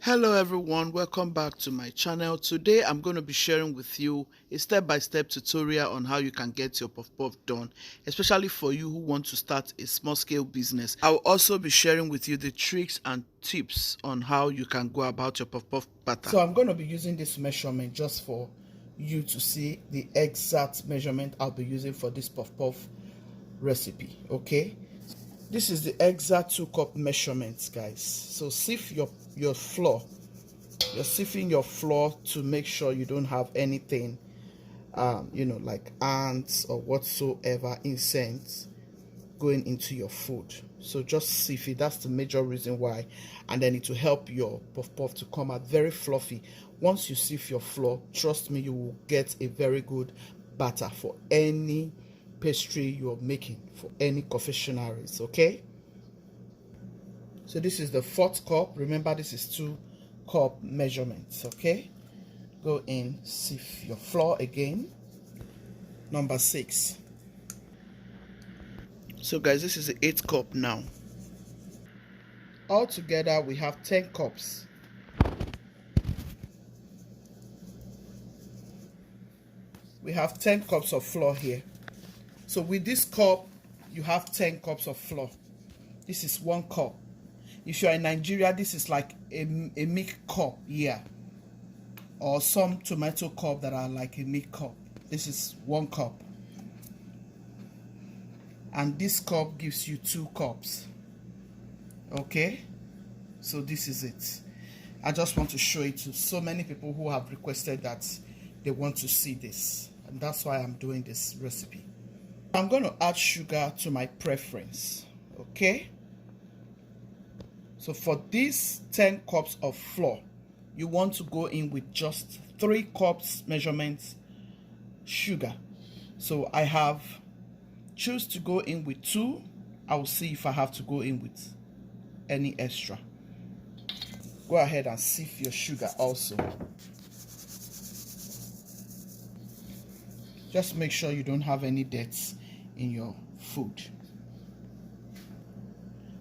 Hello everyone, welcome back to my channel. Today I'm going to be sharing with you a step-by-step tutorial on how you can get your puff puff done, especially for you who want to start a small scale business. I will also be sharing with you the tricks and tips on how you can go about your puff puff batter. So I'm going to be using this measurement just for you to see the exact measurement I'll be using for this puff puff recipe, okay? This is the exact 2-cup measurements, guys. So sieve your flour. You're sieving your flour to make sure you don't have anything, like ants or whatsoever, insects going into your food. So just sieve it. That's the major reason why. And then it will help your puff puff to come out very fluffy. Once you sieve your flour, trust me, you will get a very good batter for any pastry you're making, for any confectionaries, okay? So this is the 4th cup. Remember, this is 2-cup measurements, okay? Go in, sieve your flour again. Number 6. So guys, this is the 8th cup now. Altogether we have 10 cups. We have 10 cups of flour here. So with this cup, you have 10 cups of flour. This is 1 cup. If you're in Nigeria, this is like a milk cup, yeah. Or some tomato cup that are like a milk cup. This is 1 cup. And this cup gives you 2 cups. Okay? So this is it. I just want to show it to so many people who have requested that they want to see this. And that's why I'm doing this recipe. I'm going to add sugar to my preference, okay? So for these 10 cups of flour, you want to go in with just 3 cups measurements sugar. So I have choose to go in with 2. I will see if I have to go in with any extra. Go ahead and sieve your sugar also. Just make sure you don't have any debts in your food.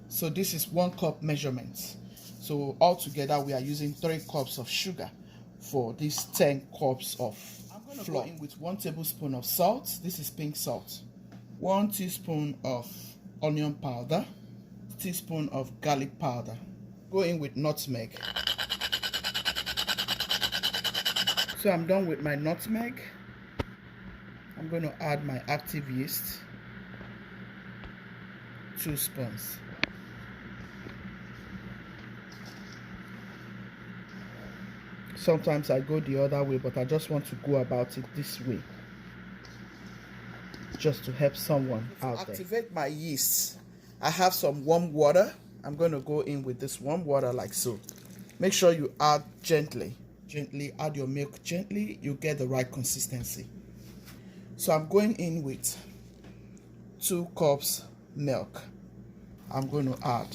So this is 1 cup measurement. So altogether we are using 3 cups of sugar for these 10 cups of flour. I'm going to go in with 1 tablespoon of salt. This is pink salt. 1 teaspoon of onion powder. Teaspoon of garlic powder. Go in with nutmeg. So I'm done with my nutmeg. I'm going to add my active yeast, 2 spoons. Sometimes I go the other way, but I just want to go about it this way, just to help someone out there. Activate my yeast. I have some warm water. I'm going to go in with this warm water like so. Make sure you add gently. Gently add your milk gently. You get the right consistency. So I'm going in with 2 cups milk. I'm going to add,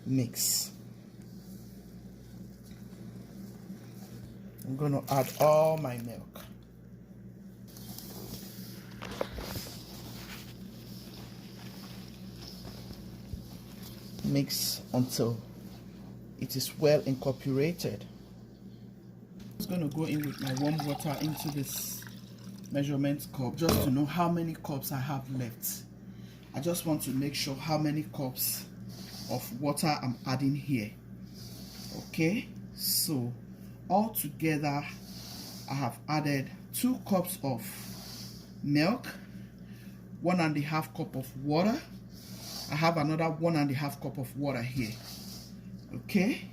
mix. I'm going to add all my milk. Mix until it is well incorporated. I'm just going to go in with my warm water into this measurement cup just to know how many cups I have left. I just want to make sure how many cups of water I'm adding here. Okay, so all together I have added 2 cups of milk, 1.5 cup of water. I have another 1.5 cup of water here. Okay,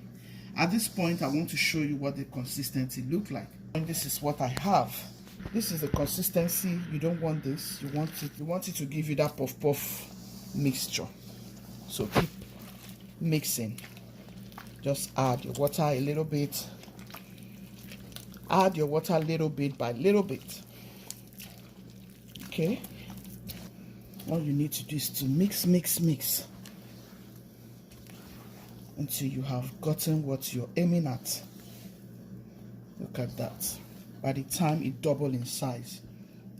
at this point I want to show you what the consistency look like. And this is what I have. This is the consistency. You don't want this. You want it to give you that puff puff mixture. So keep mixing. Just add your water a little bit. Add your water little bit by little bit. Okay. All you need to do is to mix until you have gotten what you're aiming at. Look at that. By the time it doubles in size,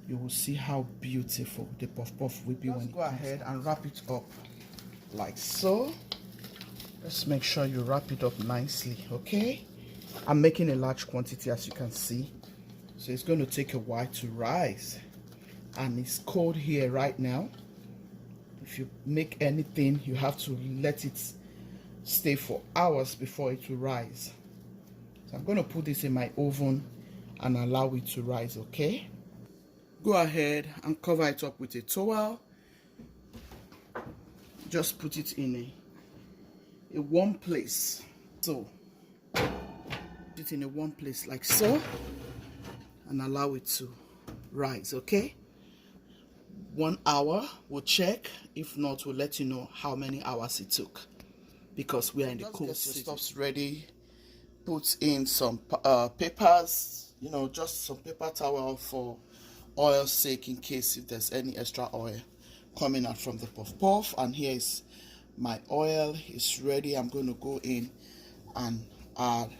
you will see how beautiful the puff puff will be. Just when go ahead and wrap it up like so. Just make sure you wrap it up nicely, okay? I'm making a large quantity, as you can see, so it's going to take a while to rise, and it's cold here right now. If you make anything, you have to let it stay for hours before it will rise. So I'm going to put this in my oven and allow it to rise, okay? Go ahead and cover it up with a towel. Just put it in a warm place. So put it in a warm place like so and allow it to rise, okay? 1 hour, we'll check. If not, we'll let you know how many hours it took, because we are in the cold season. Stuff's ready. Put in some papers, you know, just some paper towel for oil's sake, in case if there's any extra oil coming out from the puff puff. And here is my oil. It's ready. I'm going to go in and add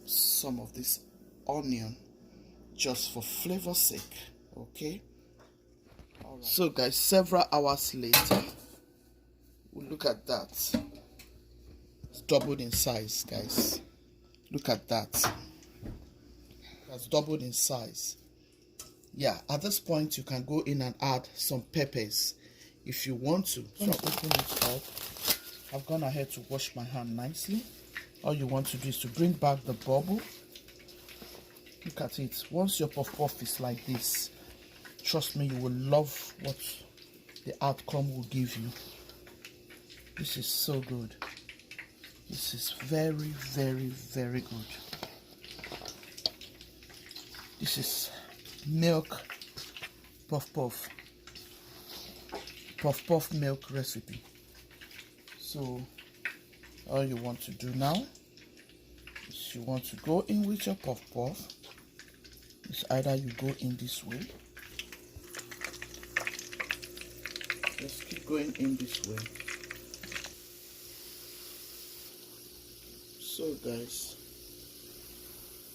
some of this onion just for flavor's sake, okay? All right. So guys, several hours later, look at that. It's doubled in size, guys. Look at that. That's doubled in size. Yeah, at this point you can go in and add some peppers if you want to. So open it up. I've gone ahead to wash my hand nicely. All you want to do is to bring back the bubble. Look at it. Once your puff puff is like this, trust me, you will love what the outcome will give you. This is so good. This is very, very, very good. This is milk puff puff. Puff puff milk recipe. So all you want to do now is you want to go in with your puff puff. It's either you go in this way. Just keep going in this way. So guys,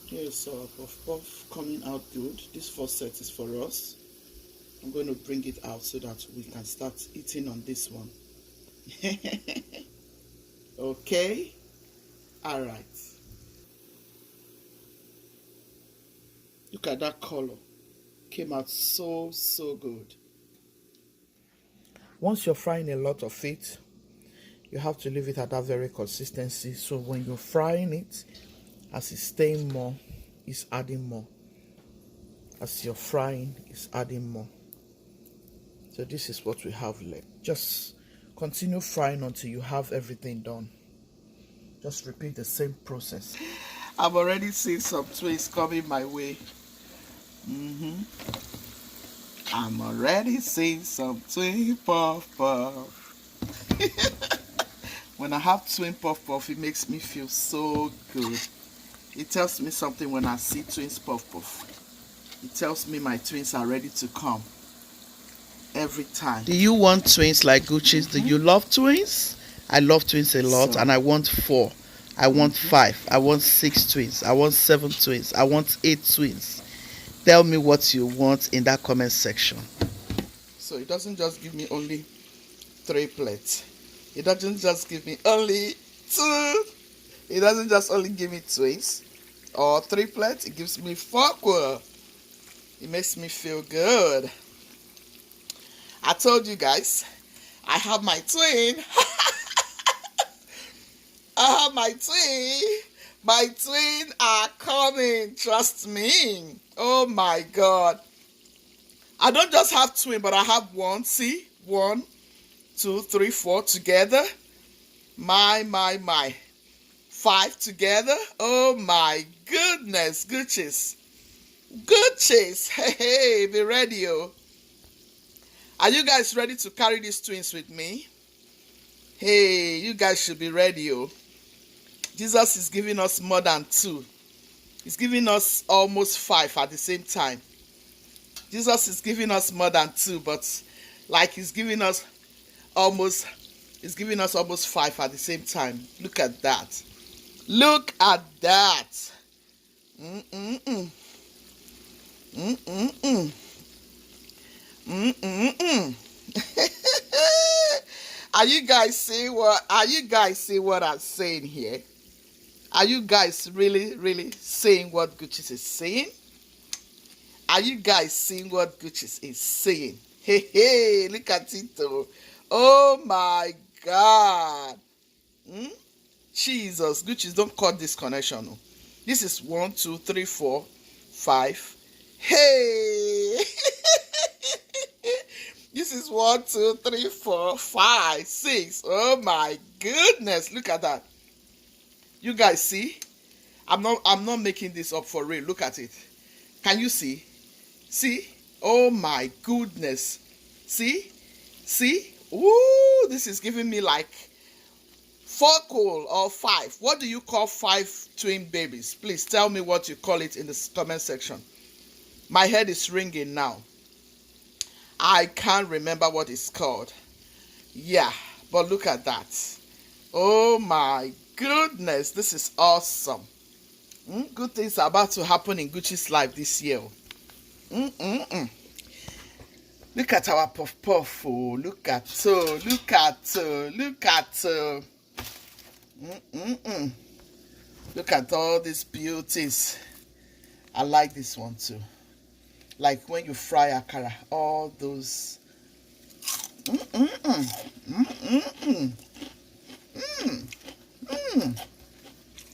here's our puff puff coming out good. This first set is for us. I'm going to bring it out so that we can start eating on this one. Okay, all right. Look at that color. Came out so good. Once you're frying a lot of it, you have to leave it at that very consistency. So when you're frying it, as it's staying more, it's adding more. As you're frying, it's adding more. So this is what we have left. Just continue frying until you have everything done. Just repeat the same process. I've already seen some twists coming my way. I'm already seeing some twin puff puff. When I have twin puff puff, it makes me feel so good. It tells me something when I see twins puff puff. It tells me my twins are ready to come. Every time. Do you want twins like Gucci's? Do you love twins? I love twins a lot, and I want 4. I want 5. I want 6 twins. I want 7 twins. I want 8 twins. Tell me what you want in that comment section. So it doesn't just give me only 3 plates. It doesn't just give me only 2. It doesn't just only give me twins or 3 plates. It gives me 4. It makes me feel good. I told you guys, I have my twin. I have my twin. My twin are coming. Trust me. Oh my God. I don't just have twin, but I have one. See? 1, 2, 3, 4 together. My. 5 together. Oh my goodness. Gucci's. Hey, be ready, oh. Are you guys ready to carry these twins with me? Hey, you guys should be ready, oh. Jesus is giving us more than 2. He's giving us almost 5 at the same time. Jesus is giving us more than 2, but like he's giving us almost 5 at the same time. Look at that. Look at that. Are you guys seeing what I'm saying here? Are you guys really seeing what Gucci is saying? Are you guys seeing what Gucci is saying? Hey, look at it though. Oh my God. Jesus, Gucci, don't cut this connection. No. This is 1, 2, 3, 4, 5. Hey. This is 1, 2, 3, 4, 5, 6. Oh my goodness. Look at that. You guys see? I'm not making this up for real. Look at it. Can you see? See? Oh my goodness. See? See? Ooh, this is giving me like 4 cool or 5. What do you call 5 twin babies? Please tell me what you call it in the comment section. My head is ringing now. I can't remember what it's called. Yeah, but look at that. Oh my goodness, this is awesome. Good things are about to happen in Gucci's life this year. Look at our puff puff. Oh, look at Look at all these beauties. I like this one too. Like when you fry akara, all those.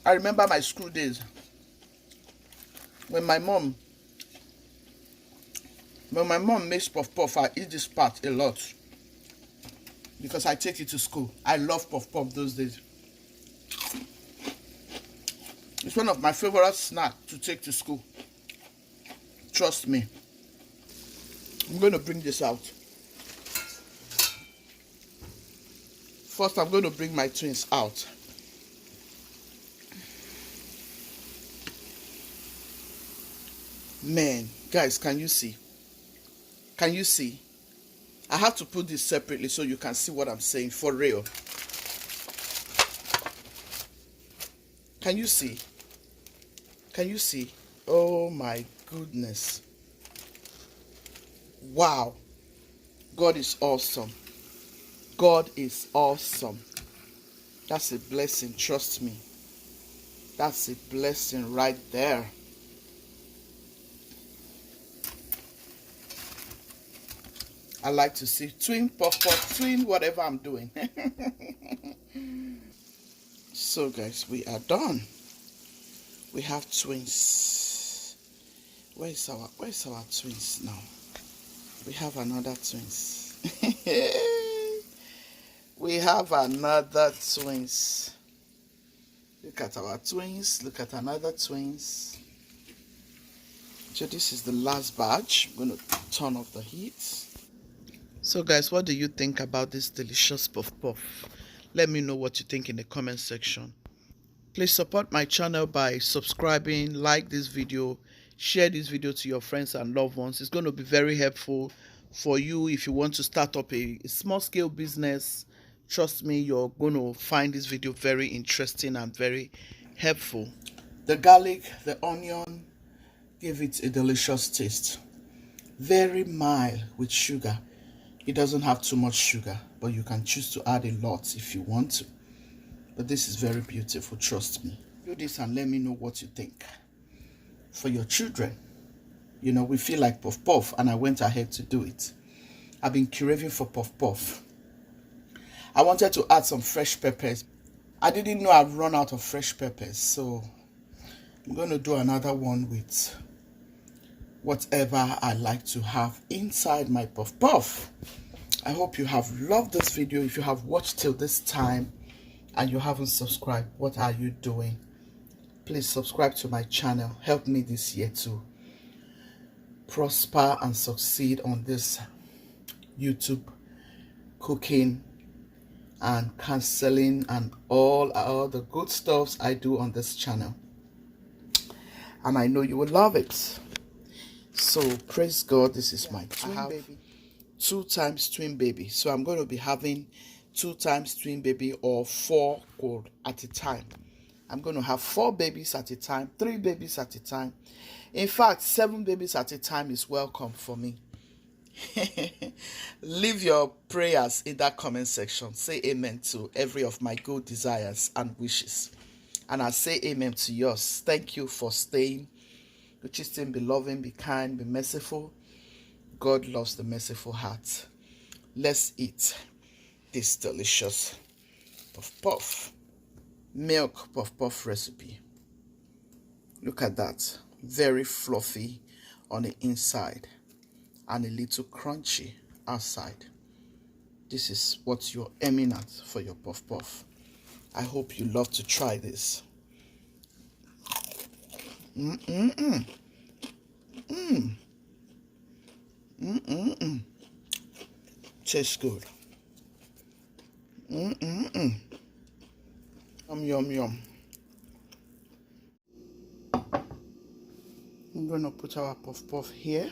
I remember my school days when my mom makes puff puff. I eat this part a lot because I take it to school. I love puff puff those days. It's one of my favorite snacks to take to school. Trust me. I'm going to bring this out. First, I'm going to bring my twins out. Man, guys, can you see? Can you see? I have to put this separately so you can see what I'm saying for real. Can you see? Can you see? Oh my goodness. Wow. God is awesome. God is awesome. That's a blessing, trust me. That's a blessing right there. I like to see twin puff puff, twin whatever I'm doing. So guys, we are done. We have twins. Where's our twins now? We have another twins. We have another twins. Look at our twins. Look at another twins. So this is the last batch. I'm going to turn off the heat. So guys, what do you think about this delicious puff puff? Let me know what you think in the comment section. Please support my channel by subscribing, like this video, share this video to your friends and loved ones. It's going to be very helpful for you if you want to start up a small scale business. Trust me, you're going to find this video very interesting and very helpful. The garlic, the onion give it a delicious taste. Very mild with sugar. It doesn't have too much sugar, but you can choose to add a lot if you want to. But this is very beautiful, trust me. Do this and let me know what you think. For your children, you know, we feel like puff puff, and I went ahead to do it. I've been craving for puff puff. I wanted to add some fresh peppers. I didn't know I'd run out of fresh peppers, so I'm going to do another one with whatever I like to have inside my puff puff. I hope you have loved this video. If you have watched till this time and you haven't subscribed, what are you doing? Please subscribe to my channel. Help me this year to prosper and succeed on this YouTube cooking and counseling and all the good stuffs I do on this channel. And I know you will love it. So praise God, this is my twin baby. 2 times twin baby. So I'm going to be having 2 times twin baby or 4 cold at a time. I'm going to have 4 babies at a time, 3 babies at a time. In fact, 7 babies at a time is welcome for me. Leave your prayers in that comment section. Say amen to every of my good desires and wishes. And I say amen to yours. Thank you for staying. Be loving, be kind, be merciful. God loves the merciful heart. Let's eat this delicious puff puff milk puff puff recipe. Look at that. Very fluffy on the inside and a little crunchy outside. This is what you're aiming at for your puff puff. I hope you love to try this. Tastes good. Yum, yum, yum. I'm gonna put our puff puff here.